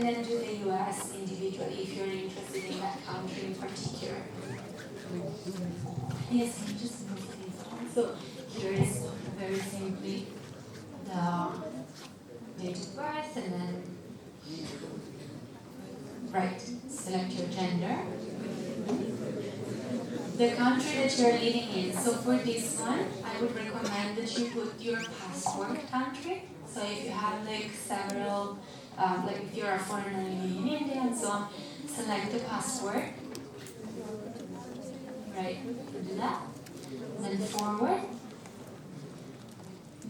And then do the US individually if you're interested in that country in particular. Yes, can you just move these on? So here is very simply the date of birth and then select your gender. The country that you're living in. So for this one, I would recommend that you put your passport country. So if you have like several, like if you're a foreigner living in India and so on, select the passport. Right, do that. Then forward.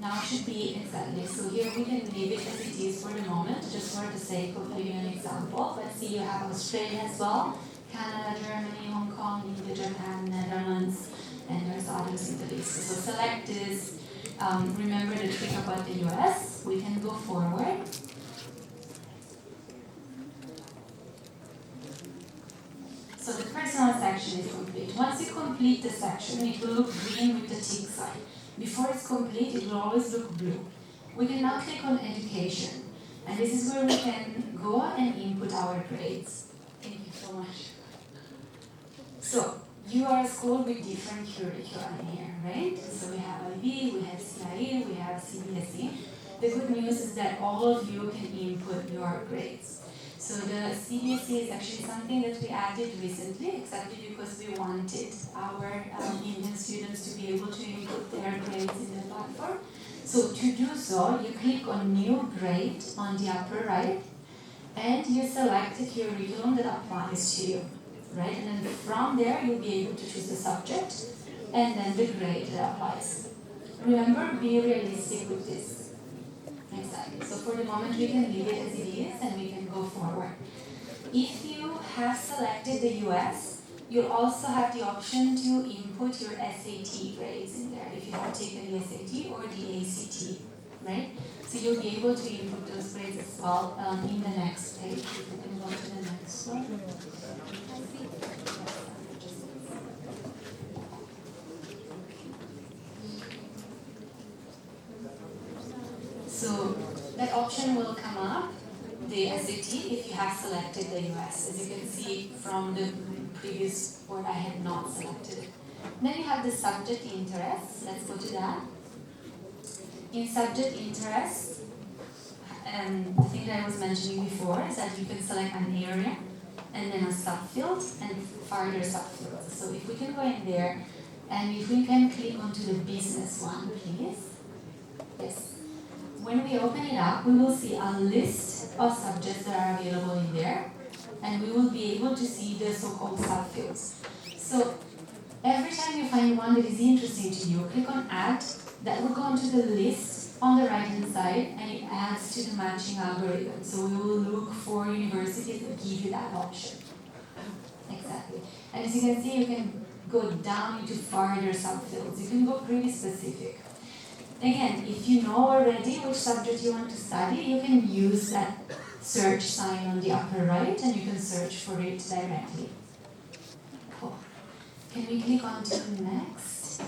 Now it should be exactly. So here we can leave it as it is for the moment, just for the sake of giving an example. But see, you have Australia as well, Canada, Germany, Hong Kong, India, Japan, Netherlands, and there's others in the list. So select this. Remember the trick about the US. We can go forward. So the personal section is complete. Once you complete the section, it will look green with the tick sign. Before it's complete, it will always look blue. We can now click on education. And this is where we can go and input our grades. Thank you so much. So, you are a school with different curricula in here, right? So we have IB, we have CIE, we have CBSE. The good news is that all of you can input your grades. So the CBSE is actually something that we added recently, exactly because we wanted our Indian students to be able to input their grades in the platform. So to do so, you click on New Grade on the upper right, and you select the curriculum that applies to you, right? And then from there, you'll be able to choose the subject, and then the grade that applies. Remember, be realistic with this. Exactly. So for the moment, we can leave it as it is and we can go forward. If you have selected the US, you'll also have the option to input your SAT grades in there if you have taken the SAT or the ACT, right? So you'll be able to input those grades as well in the next page. If we can go to the next one. So that option will come up, the SAT, if you have selected the US. As you can see from the previous board, I had not selected it. Then you have the subject interest. Let's go to that. In subject interest, the thing that I was mentioning before is that you can select an area and then a subfield and further subfields. So if we can go in there and if we can click onto the business one, please. Yes. When we open it up, we will see a list of subjects that are available in there, and we will be able to see the so-called subfields. So every time you find one that is interesting to you, click on Add. That will go onto the list on the right-hand side, and it adds to the matching algorithm. So we will look for universities that give you that option. Exactly. And as you can see, you can go down into further subfields. You can go pretty specific. Again, if you know already which subject you want to study, you can use that search sign on the upper right and you can search for it directly. Cool. Can we click on to next?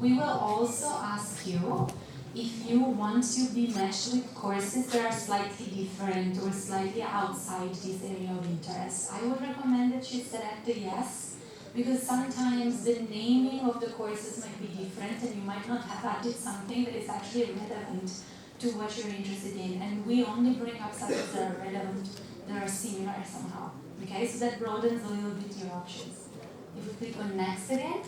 We will also ask you if you want to be matched with courses that are slightly different or slightly outside this area of interest. I would recommend that you select the yes, because sometimes the naming of the courses might be different and you might not have added something that is actually relevant to what you're interested in. And we only bring up subjects that are relevant, that are similar somehow. Okay, so that broadens a little bit your options. If we click on next again,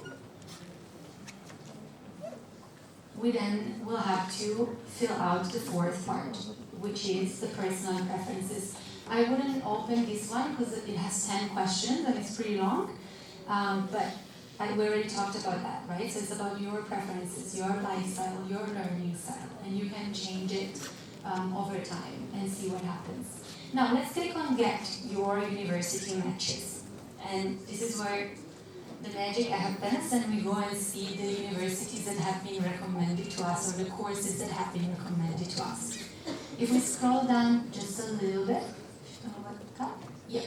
we then will have to fill out the fourth part, which is the personal preferences. I wouldn't open this one because it has 10 questions and it's pretty long. But we already talked about that, right? So it's about your preferences, your lifestyle, your learning style, and you can change it over time and see what happens. Now let's click on Get Your University Matches. And this is where the magic happens and we go and see the universities that have been recommended to us or the courses that have been recommended to us. If we scroll down just a little bit, yep.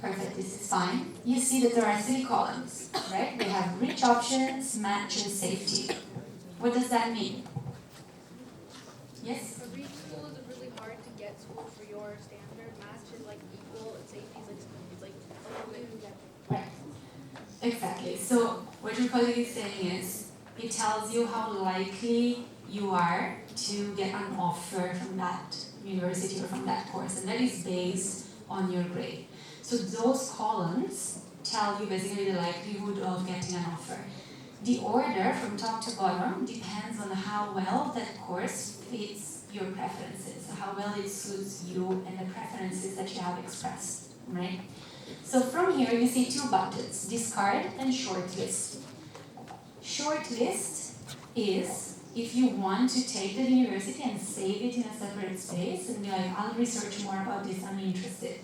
Perfect, this is fine. You see that there are 3 columns, right? They have rich options, match, and safety. What does that mean? Yes? A rich school is a really school for your standard match is like equal, and safety is like a little bit. Right. Exactly. So what your colleague is saying is, it tells you how likely you are to get an offer from that university or from that course, and that is based on your grade. So those columns tell you basically the likelihood of getting an offer. The order from top to bottom depends on how well that course fits your preferences, how well it suits you and the preferences that you have expressed, right? So from here you see two buttons, discard and shortlist. Shortlist is if you want to take the university and save it in a separate space and be like, I'll research more about this, I'm interested.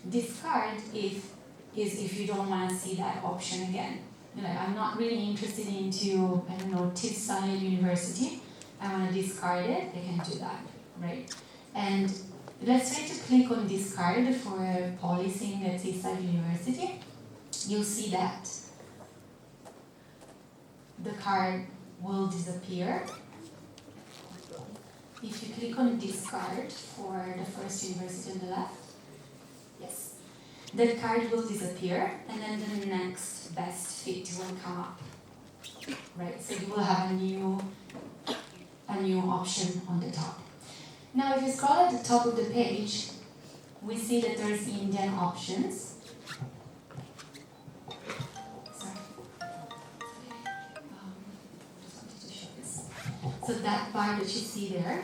Discard is if you don't want to see that option again. You're like, I'm not really interested into, I don't know, Teesside University. I want to discard it, I can do that, right? And let's try to click on discard for policing at Teesside University. You'll see that the card will disappear. If you click on discard for the first university on the left, yes, that card will disappear and then the next best fit will come up, right? So you will have a new option on the top. Now if you scroll at the top of the page, we see that there's Indian options. So that bar that you see there,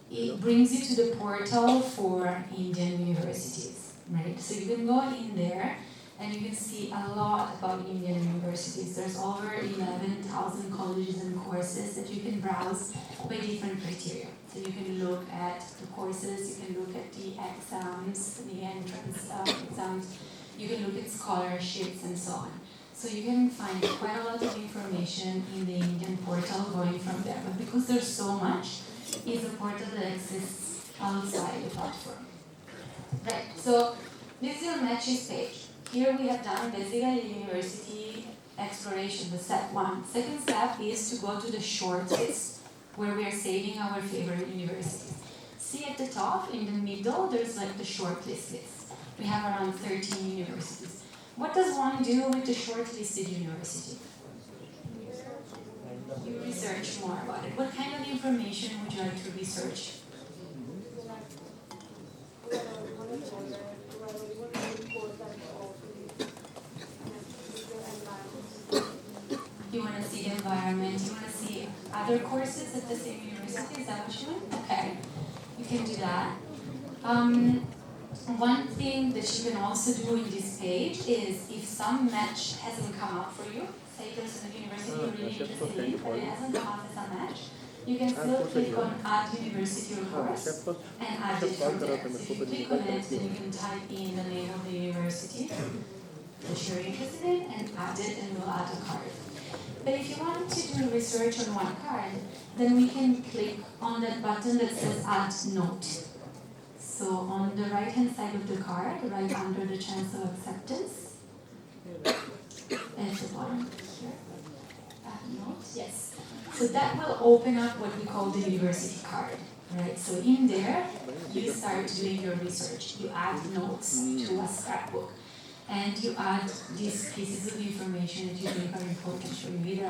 it brings you to the portal for Indian universities, right? So you can go in there and you can see a lot about Indian universities. There's over 11,000 colleges and courses that you can browse by different criteria. So you can look at the courses, you can look at the exams, the entrance exams, you can look at scholarships and so on. So you can find quite a lot of information in the Indian portal going from there. But because there's so much, it's a portal that exists outside the platform. Right, so this is your matches page. Here we have done basically the university exploration, the step one. Second step is to go to the shortlist where we are saving our favorite universities. See at the top, in the middle, there's like the shortlist list. We have around 13 universities. What does one do with the shortlisted university? You research more about it. What kind of information would you like to research? You want to see the environment, you want to see other courses at the same university, is that what you want? Okay, you can do that. One thing that you can also do in this page is if some match hasn't come up for you, say there's a university you're really interested in, but it hasn't come up as a match, you can still click on add university or course and add it from there. So if you click on it, then you can type in the name of the university that you're interested in and add it and we'll add a card. But if you want to do research on one card, then we can click on that button that says add note. So on the right hand side of the card, right under the chance of acceptance, at the bottom here, add note, yes. So that will open up what we call the university card, right? So in there, you start doing your research. You add notes to a scrapbook. And you add these pieces of information that you think are important for you, either